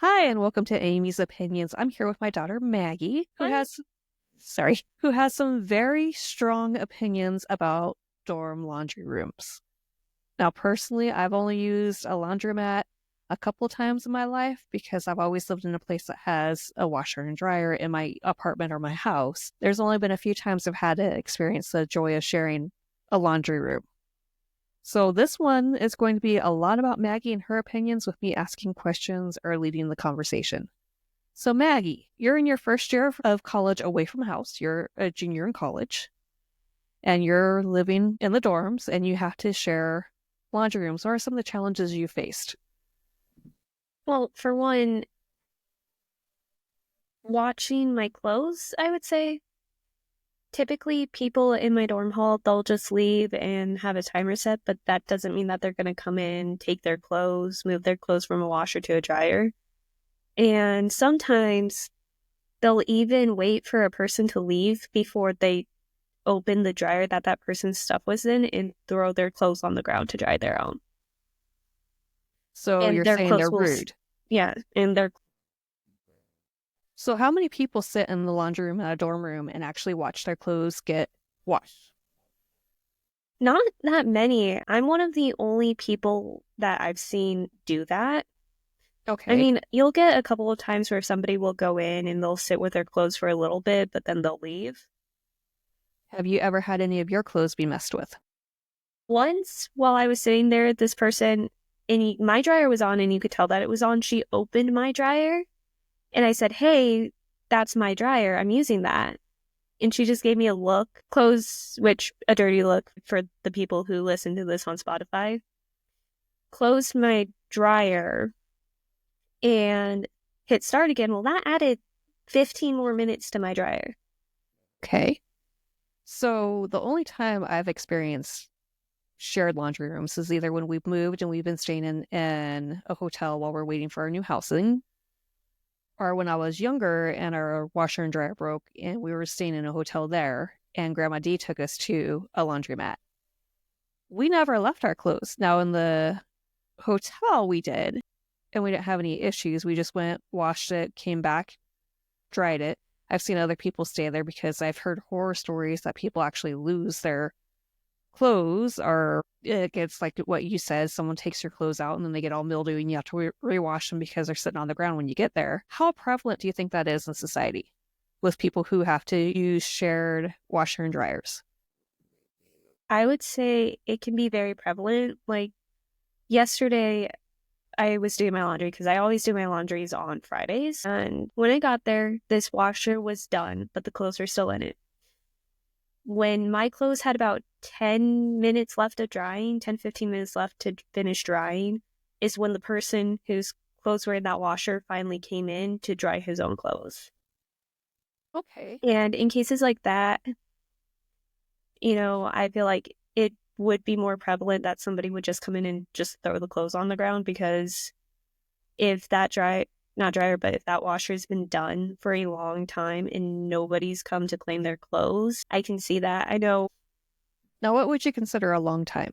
Hi, and welcome to Amy's Opinions. I'm here with my daughter Maggie, who Hi. has some very strong opinions about dorm laundry rooms. Now, personally, I've only used a laundromat a couple times in my life because I've always lived in a place that has a washer and dryer in my apartment or my house. There's only been a few times I've had to experience the joy of sharing a laundry room. So this one is going to be a lot about Maggie and her opinions with me asking questions or leading the conversation. So Maggie, you're in your first year of college away from house. You're a junior in college and you're living in the dorms and you have to share laundry rooms. What are some of the challenges you faced? Well, for one, watching my clothes, I would say. Typically, people in my dorm hall, they'll just leave and have a timer set, but that doesn't mean that they're going to come in, take their clothes, move their clothes from a washer to a dryer. And sometimes they'll even wait for a person to leave before they open the dryer that that person's stuff was in and throw their clothes on the ground to dry their own. So And you're their saying clothes they're will, rude. yeah, and their So how many people sit in the laundry room at a dorm room and actually watch their clothes get washed? Not that many. I'm one of the only people that I've seen do that. I Okay. mean, you'll get a couple of times where somebody will go in and they'll sit with their clothes for a little bit, but then they'll leave. Have you ever had any of your clothes be messed with? Once, while I was sitting there, this person, my dryer was on and you could tell that it was on. She opened my dryer and I said, "Hey, that's my dryer. I'm using that." And she just gave me a look, which a dirty look for the people who listen to this on Spotify, closed my dryer and hit start again. Well, that added 15 more minutes to my dryer. Okay. So the only time I've experienced shared laundry rooms is either when we've moved and we've been staying in a hotel while we're waiting for our new housing, or when I was younger and our washer and dryer broke and we were staying in a hotel there and Grandma D took us to a laundromat. We never left our clothes. Now in the hotel we did, and we didn't have any issues. We just went, washed it, came back, dried it. I've seen other people stay there because I've heard horror stories that people actually lose their clothes, or it gets like what you said, someone takes your clothes out and then they get all mildewy and you have to rewash them because they're sitting on the ground when you get there. How prevalent do you think that is in society with people who have to use shared washer and dryers? I would say it can be very prevalent. Like yesterday, I was doing my laundry because I always do my laundries on Fridays. And when I got there, this washer was done, but the clothes were still in it. When my clothes had about 10 minutes left of drying, 10, 15 minutes left to finish drying, is when the person whose clothes were in that washer finally came in to dry his own clothes. Okay. And in cases like that, I feel like it would be more prevalent that somebody would just come in and just throw the clothes on the ground because if that not dryer, but if that washer's been done for a long time and nobody's come to claim their clothes, I can see that. I know Now, what would you consider a long time?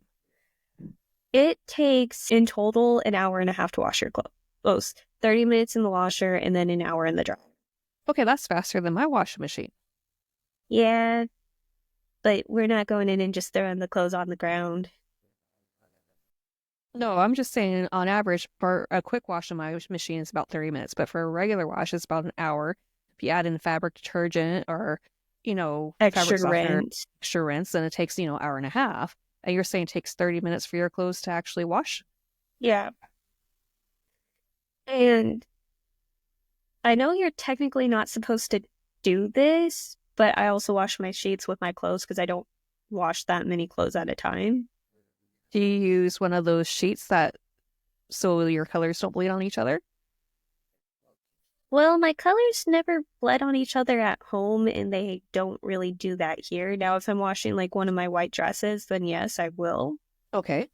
it takes in total an hour and a half to wash your clothes, 30 minutes in the washer and then an hour in the dryer. Okay, that's faster than my washing machine. Yeah, but we're not going in and just throwing the clothes on the ground. No, I'm just saying on average for a quick wash in my machine is about 30 minutes, but for a regular wash it's about an hour. If you add in fabric detergent or, fabric Extra softener, rinse. extra rinse, then it takes, hour and a half. And you're saying it takes 30 minutes for your clothes to actually wash? Yeah. And I know you're technically not supposed to do this, but I also wash my sheets with my clothes because I don't wash that many clothes at a time. Do you use one of those sheets that so your colors don't bleed on each other? Well, my colors never bled on each other at home, and they don't really do that here. Now, if I'm washing like one of my white dresses, then yes, I will. Okay.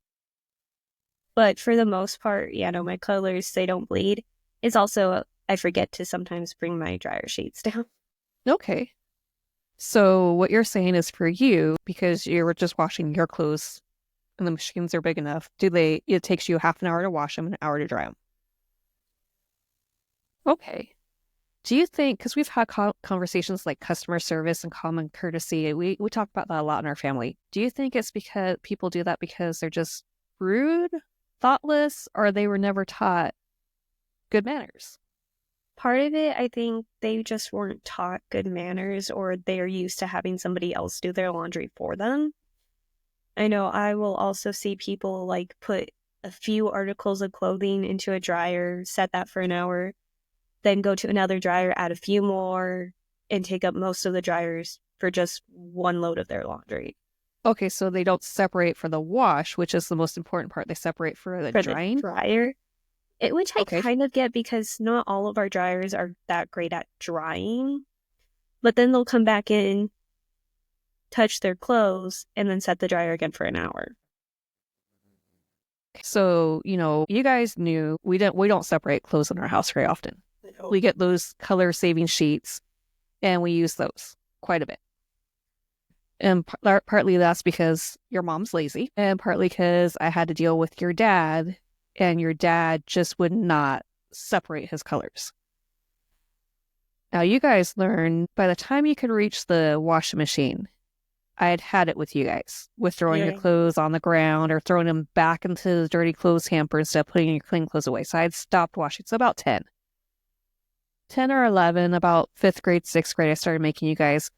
But for the most part, yeah, no, my colors, they don't bleed. It's also, I forget to sometimes bring my dryer sheets down. Okay. So what you're saying is for you, because you're just washing your clothes and the machines are big enough, it takes you half an hour to wash them and an hour to dry them. Okay. Do you think, because we've had conversations like customer service and common courtesy, we talk about that a lot in our family. Do you think it's because people do that because they're just rude, thoughtless, or they were never taught good manners? Part of it, I think they just weren't taught good manners or they're used to having somebody else do their laundry for them. I know I will also see people like put a few articles of clothing into a dryer, set that for an hour, then go to another dryer, add a few more, and take up most of the dryers for just one load of their laundry. Okay, so they don't separate for the wash, which is the most important part. They separate for the For the drying. dryer, which I Okay. kind of get because not all of our dryers are that great at drying. But then they'll come back in, touch their clothes, and then set the dryer again for an hour. So, you guys knew we don't separate clothes in our house very often. Oh. We get those color saving sheets and we use those quite a bit. And partly that's because your mom's lazy, and partly because I had to deal with your dad, and your dad just would not separate his colors. Now, you guys learn by the time you could reach the washing machine, I had it with you guys, with throwing your Yeah. clothes on the ground or throwing them back into the dirty clothes hamper instead of putting your clean clothes away. So I had stopped washing. So about 10 or 11, about fifth grade, sixth grade, I started making you guys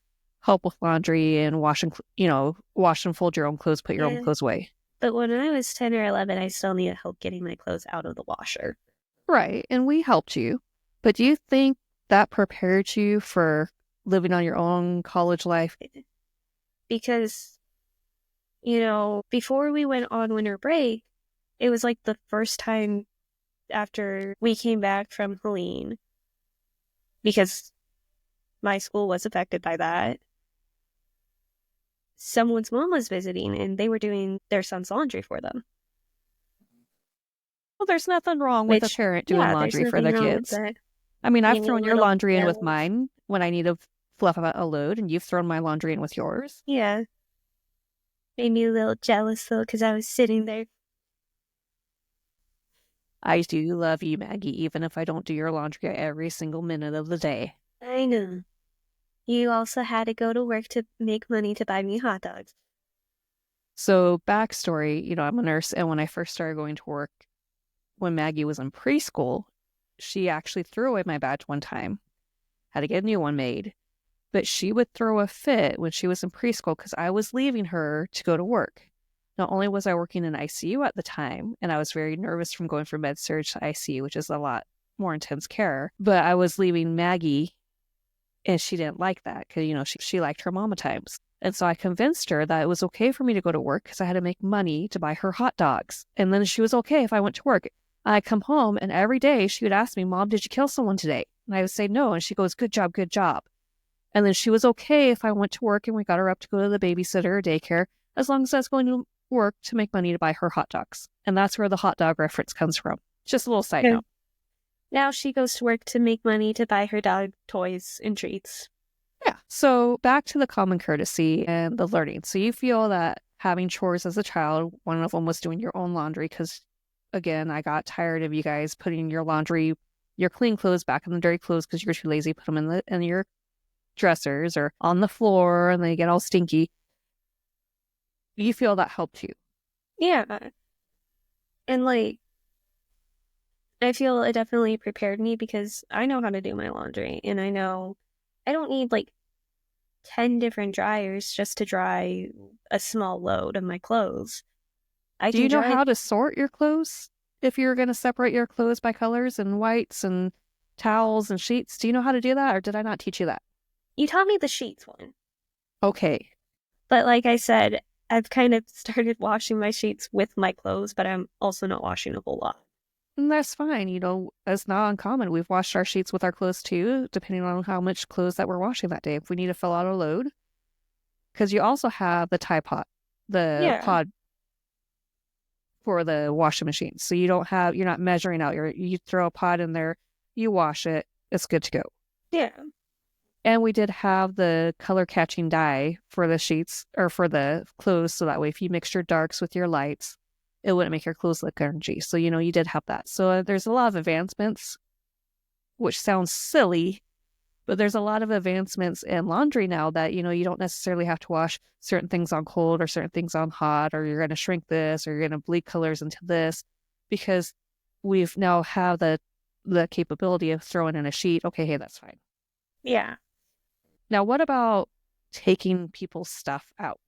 help with laundry and wash and fold your own clothes, put your own Yeah. clothes away. But when I was 10 or 11, I still needed help getting my clothes out of the washer. Right. And we helped you. But do you think that prepared you for living on your own college life? Because, before we went on winter break, it was like the first time after we came back from Helene, because my school was affected by that. Someone's mom was visiting and they were doing their son's laundry for them. Well, there's nothing wrong with a Which, parent doing yeah, there's laundry for nothing their wrong with kids. that. I mean, I've Being a thrown your little laundry in with jealous. mine when I need to fluff out a load, and you've thrown my laundry in with yours. Yeah. Made me a little jealous though, because I was sitting there. I do love you, Maggie, even if I don't do your laundry every single minute of the day. I know. You also had to go to work to make money to buy me hot dogs. So, backstory, I'm a nurse, and when I first started going to work, when Maggie was in preschool, she actually threw away my badge one time, had to get a new one made. But she would throw a fit when she was in preschool because I was leaving her to go to work. Not only was I working in ICU at the time, and I was very nervous from going from med surge to ICU, which is a lot more intense care, but I was leaving Maggie, and she didn't like that because, she liked her mama times. And so I convinced her that it was okay for me to go to work because I had to make money to buy her hot dogs. And then she was okay if I went to work. I'd come home, and every day she would ask me, Mom, did you kill someone today? And I would say no. And she goes, good job, good job. And then she was okay if I went to work and we got her up to go to the babysitter or daycare, as long as I was going to work to make money to buy her hot dogs. And that's where the hot dog reference comes from. Just a little side note. Now she goes to work to make money to buy her dog toys and treats. Yeah. So back to the common courtesy and the learning. So you feel that having chores as a child, one of them was doing your own laundry because, again, I got tired of you guys putting your laundry, your clean clothes back in the dirty clothes because you're too lazy to put them in your dressers or on the floor and they get all stinky. You feel that helped you. Yeah. And I feel it definitely prepared me because I know how to do my laundry and I know I don't need 10 different dryers just to dry a small load of my clothes. I Do can you know dry. how to sort your clothes? If you're going to separate your clothes by colors and whites and towels and sheets, do you know how to do that, or did I not teach you that? You taught me the sheets one. Okay. But like I said, I've kind of started washing my sheets with my clothes, but I'm also not washing a whole lot. And that's fine. It's not uncommon. We've washed our sheets with our clothes too, depending on how much clothes that we're washing that day. If we need to fill out a load, because you also have the tie pot, the Yeah. pod for the washing machine. So you're not measuring out. You throw a pod in there, you wash it, it's good to go. Yeah. And we did have the color catching dye for the sheets or for the clothes. So that way, if you mixed your darks with your lights, it wouldn't make your clothes look orangey. So, you did have that. So there's a lot of advancements which sounds silly, but there's a lot of advancements in laundry now that, you don't necessarily have to wash certain things on cold or certain things on hot, or you're going to shrink this, or you're going to bleed colors into this, because we've now have the capability of throwing in a sheet. Okay, hey, that's fine. Yeah. Now, what about taking people's stuff out?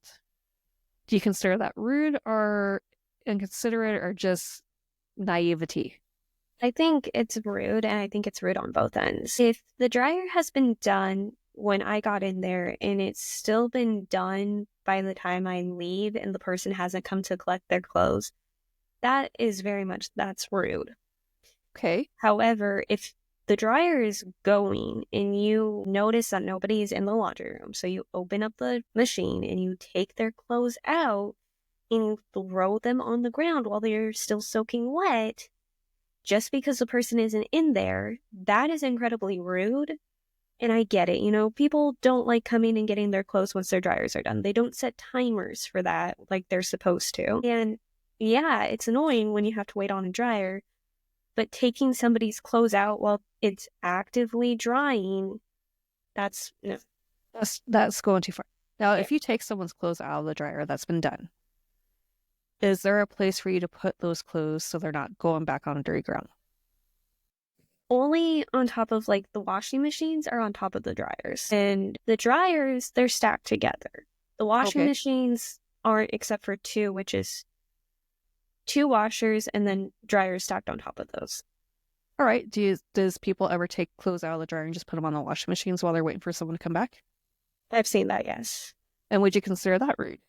Do you consider that rude or inconsiderate or just naivety? I think it's rude, and I think it's rude on both ends. If the dryer has been done when I got in there and it's still been done by the time I leave and the person hasn't come to collect their clothes, that's rude. Okay. However, if the dryer is going and you notice that nobody's in the laundry room, so you open up the machine and you take their clothes out and you throw them on the ground while they're still soaking wet, just because the person isn't in there, that is incredibly rude. And I get it. People don't like coming and getting their clothes once their dryers are done. They don't set timers for that like they're supposed to. And yeah, it's annoying when you have to wait on a dryer, but taking somebody's clothes out while it's actively drying, that's no. That's going too far. Now, Yeah. if you take someone's clothes out of the dryer that's been done, is there a place for you to put those clothes so they're not going back on dirty ground? Only on top of like the washing machines are on top of the dryers. And the dryers, they're stacked together. The washing Okay. machines aren't, except for two, which is two washers and then dryers stacked on top of those. All right. Does people ever take clothes out of the dryer and just put them on the washing machines while they're waiting for someone to come back? I've seen that, yes. And would you consider that rude?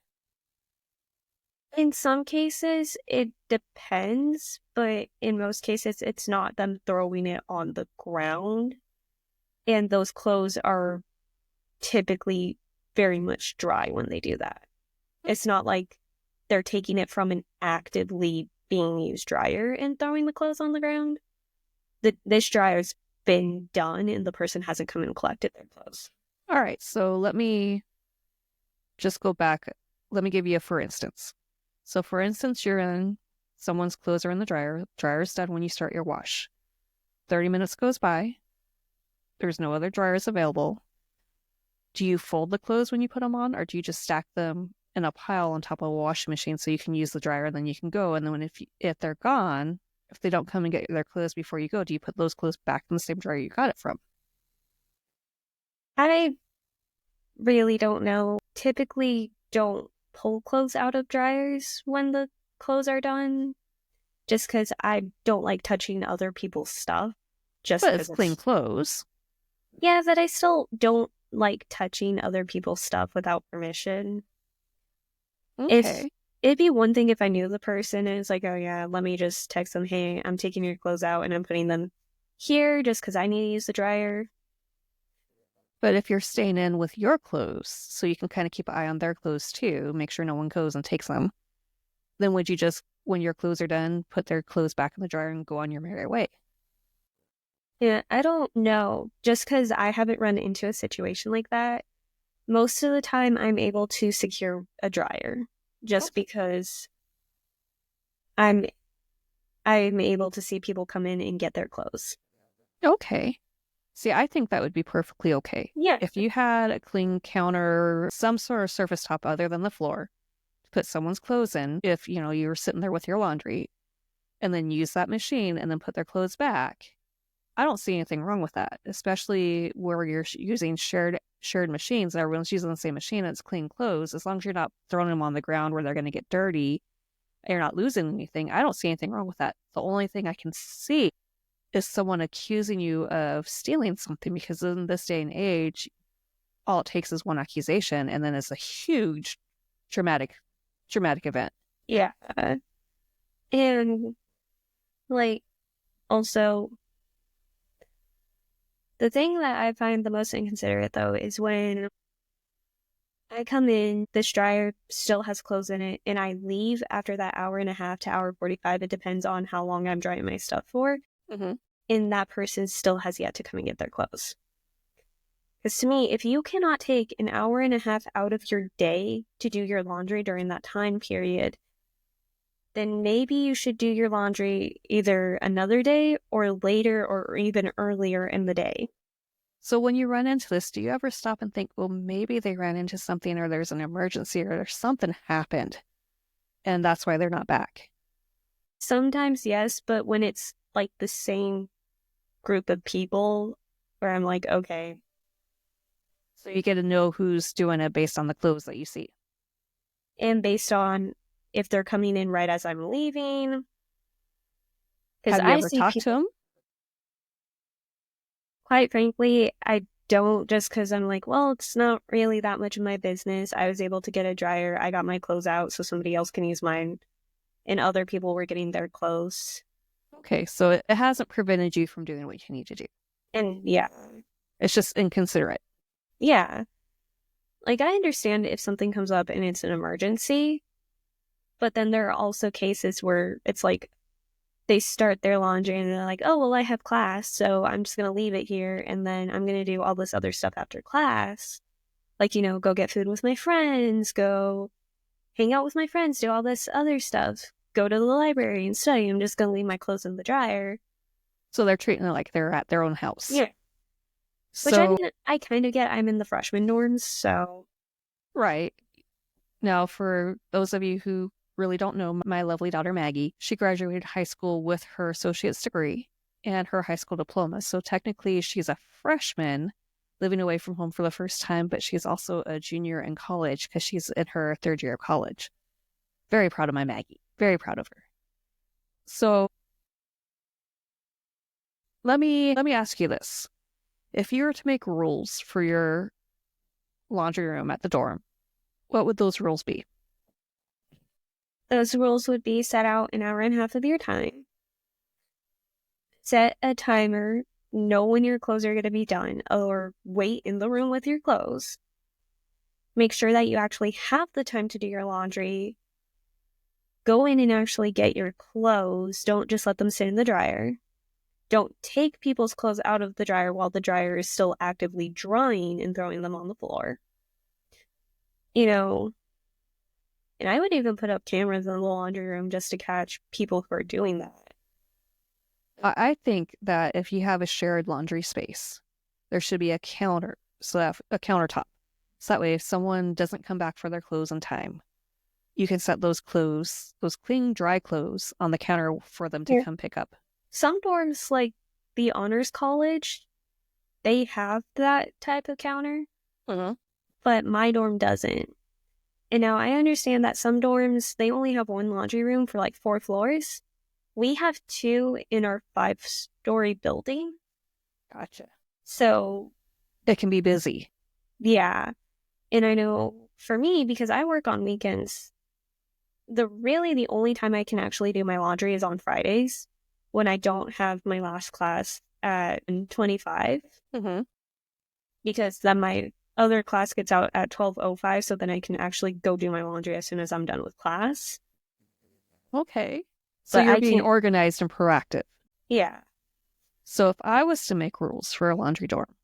In some cases, it depends, but in most cases, it's not them throwing it on the ground. And those clothes are typically very much dry when they do that. It's not like they're taking it from an actively being used dryer and throwing the clothes on the ground. This dryer's been done and the person hasn't come and collected their clothes. All right. So let me just go back. Let me give you a for instance. So for instance, you're in someone's clothes are in the dryer. Dryer's done when you start your wash. 30 minutes goes by. There's no other dryers available. Do you fold the clothes when you put them on, or do you just stack them in a pile on top of a washing machine so you can use the dryer and then you can go? And then if they're gone, if they don't come and get their clothes before you go, do you put those clothes back in the same dryer you got it from? I really don't know. Typically don't pull clothes out of dryers when the clothes are done, just because I don't like touching other people's stuff. Just But it's because clean clothes. yeah, but I still don't like touching other people's stuff without permission. If Okay. it'd be one thing if I knew the person and it's like, oh yeah, let me just text them, hey, I'm taking your clothes out and I'm putting them here just because I need to use the dryer. But if you're staying in with your clothes, so you can kind of keep an eye on their clothes too, make sure no one goes and takes them, then would you just, when your clothes are done, put their clothes back in the dryer and go on your merry way? Yeah, I don't know. Just because I haven't run into a situation like that, most of the time I'm able to secure a dryer just because I'm I'm able to see people come in and get their clothes. Okay. See, I think that would be perfectly okay. Yeah. If you had a clean counter, some sort of surface top other than the floor, to put someone's clothes in, if, you were sitting there with your laundry, and then use that machine and then put their clothes back, I don't see anything wrong with that, especially where you're using shared machines and everyone's using the same machine and it's clean clothes. As long as you're not throwing them on the ground where they're going to get dirty and you're not losing anything, I don't see anything wrong with that. The only thing I can see is someone accusing you of stealing something, because in this day and age, all it takes is one accusation and then it's a huge dramatic event. Yeah. And like also the thing that I find the most inconsiderate though is when I come in, this dryer still has clothes in it, and I leave after that hour and a half to hour 45. It depends on how long I'm drying my stuff for. Mm-hmm. And that person still has yet to come and get their clothes. Because to me, if you cannot take an hour and a half out of your day to do your laundry during that time period, then maybe you should do your laundry either another day or later or even earlier in the day. So when you run into this, do you ever stop and think, well, maybe they ran into something or there's an emergency or something happened and that's why they're not back? Sometimes, yes, but when it's like the same group of people where I'm like, okay, So you get to know who's doing it based on the clothes that you see. and based on if they're coming in right as I'm leaving, because Have you I ever see talked to people, them? quite frankly, I don't just because I'm like, well, it's not really that much of my business. I was able to get a dryer. I got my clothes out so somebody else can use mine, and other people were getting their clothes. Okay, so it hasn't prevented you from doing what you need to do. And yeah, It's just inconsiderate. yeah. Like, I understand if something comes up and it's an emergency, but then there are also cases where it's like they start their laundry and they're like, oh, well, I have class, so I'm just going to leave it here and then I'm going to do all this other stuff after class. Like, go get food with my friends, go hang out with my friends, do all this other stuff, go to the library and study. I'm just going to leave my clothes in the dryer. So they're treating it like they're at their own house. Yeah. Which I So, mean, I kind of get. I'm in the freshman dorms, so. right. Now, for those of you who really don't know, my lovely daughter Maggie, she graduated high school with her associate's degree and her high school diploma. So technically, she's a freshman living away from home for the first time, but she's also a junior in college because she's in her third year of college. Very proud of my Maggie. Very proud of her. So let me ask you this. If you were to make rules for your laundry room at the dorm, what would those rules be? Those rules would be set out an hour and a half of your time. Set a timer. Know when your clothes are going to be done, or wait in the room with your clothes. Make sure that you actually have the time to do your laundry. Go in and actually get your clothes. Don't just let them sit in the dryer. Don't take people's clothes out of the dryer while the dryer is still actively drying and throwing them on the floor. You know, and I would even put up cameras in the laundry room just to catch people who are doing that. I think that if you have a shared laundry space, there should be a counter, so that a countertop. So that way, if someone doesn't come back for their clothes in time, you can set those clothes, those clean, dry clothes, on the counter for them to Yeah. come pick up. Some dorms, like the honors college, they have that type of counter, Mhm. but my dorm doesn't. And now I understand that some dorms, they only have one laundry room for like 4 floors. We have 2 in our 5-story building. Gotcha. So, It can be busy. yeah. And I know for me, because I work on weekends, the only time I can actually do my laundry is on Fridays when I don't have my last class at 25, Mm-hmm. because then my other class gets out at 12:05, so then I can actually go do my laundry as soon as I'm done with class. Okay. So But you're I being can't, organized and proactive. yeah. So if I was to make rules for a laundry dorm,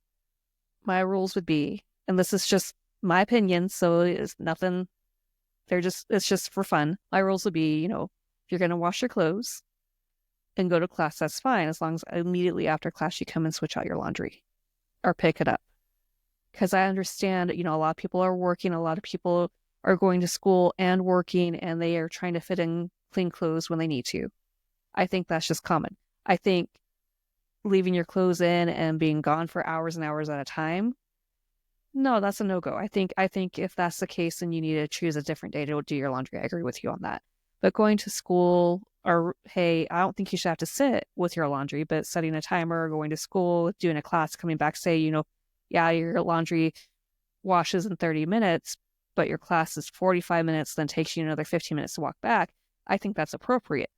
my rules would be, and this is just my opinion, so it's nothing, it's just for fun. My rules would be, if you're going to wash your clothes and go to class, that's fine, as long as immediately after class you come and switch out your laundry or pick it up. Because I understand, a lot of people are working, a lot of people are going to school and working, and they are trying to fit in clean clothes when they need to. I think that's just common. I think leaving your clothes in and being gone for hours and hours at a time, no, that's a no-go. I think if that's the case, then you need to choose a different day to do your laundry. I agree with you on that. But going to school, or hey, I don't think you should have to sit with your laundry, but setting a timer, going to school, doing a class, coming back, say, yeah, your laundry washes in 30 minutes, but your class is 45 minutes, then takes you another 15 minutes to walk back. I think that's appropriate.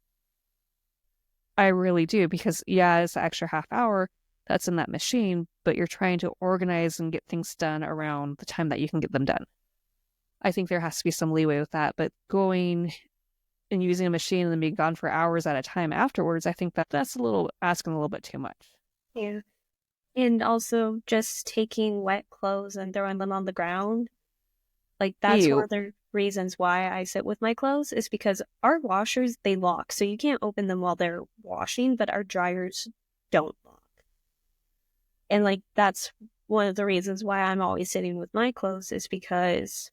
I really do, because yeah, it's an extra half hour that's in that machine, but you're trying to organize and get things done around the time that you can get them done. I think there has to be some leeway with that, but going and using a machine and then being gone for hours at a time afterwards, I think that's a little asking a little bit too much. Yeah. And also just taking wet clothes and throwing them on the ground. Like, that's one Ew. of their reasons why I sit with my clothes is because our washers, they lock. So you can't open them while they're washing, but our dryers don't lock. And like, that's one of the reasons why I'm always sitting with my clothes is because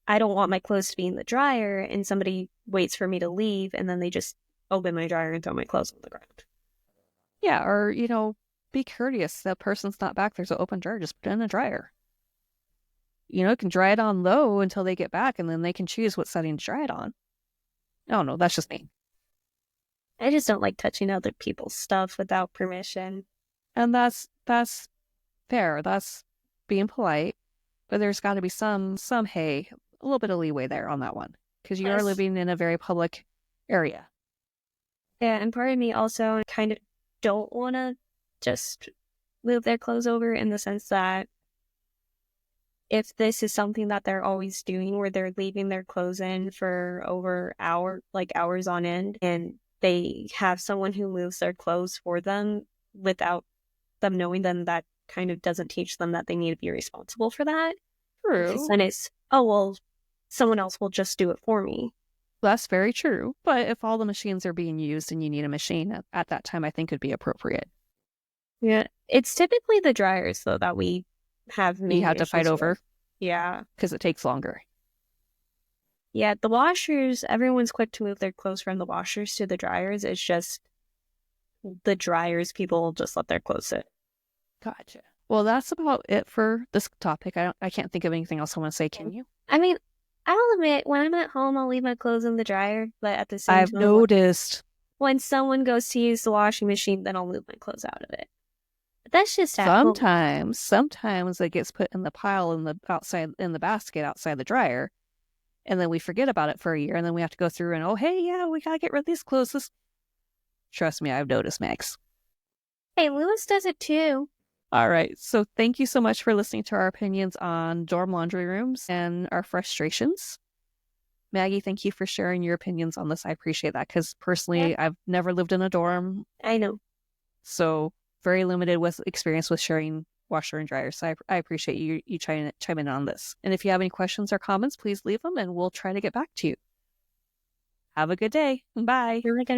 I don't want my clothes to be in the dryer and somebody waits for me to leave and then they just open my dryer and throw my clothes on the ground. Yeah, or, be courteous. That person's not back. There's an open dryer. Just put it in a dryer. You can dry it on low until they get back, and then they can choose what setting to dry it on. Oh, no, that's just me. I just don't like touching other people's stuff without permission. And that's fair. That's being polite. But there's got to be some hey, a little bit of leeway there on that one. Because you are Yes. living in a very public area. Yeah, and part of me also kind of don't want to just move their clothes over in the sense that if this is something that they're always doing where they're leaving their clothes in for over hours on end, and they have someone who moves their clothes for them without them knowing, then that kind of doesn't teach them that they need to be responsible for that. Because True. then it's, oh, well, someone else will just do it for me. That's very true. But if all the machines are being used and you need a machine at that time, I think it'd be appropriate. Yeah. It's typically the dryers, though, that we have You main have to fight issues over with. Yeah. because it takes longer. Yeah, the washers, everyone's quick to move their clothes from the washers to the dryers. It's just the dryers, people just let their clothes sit. Gotcha. Well, that's about it for this topic. I can't think of anything else I want to say. Can you? I mean, I'll admit, when I'm at home, I'll leave my clothes in the dryer, but at the same I've time, noticed. when someone goes to use the washing machine, then I'll move my clothes out of it. But that's just at home. Sometimes it gets put in the pile in the basket outside the dryer, and then we forget about it for a year, and then we have to go through and, oh, hey, yeah, we gotta get rid of these clothes. Trust me, I've noticed, Max. Hey, Lewis does it too. All right, so thank you so much for listening to our opinions on dorm laundry rooms and our frustrations. Maggie, thank you for sharing your opinions on this. I appreciate that because personally, Yeah, I've never lived in a dorm, I know. so very limited with experience with sharing washer and dryer. So I appreciate you chime in on this. And if you have any questions or comments, please leave them and we'll try to get back to you. Have a good day. Bye. You're like,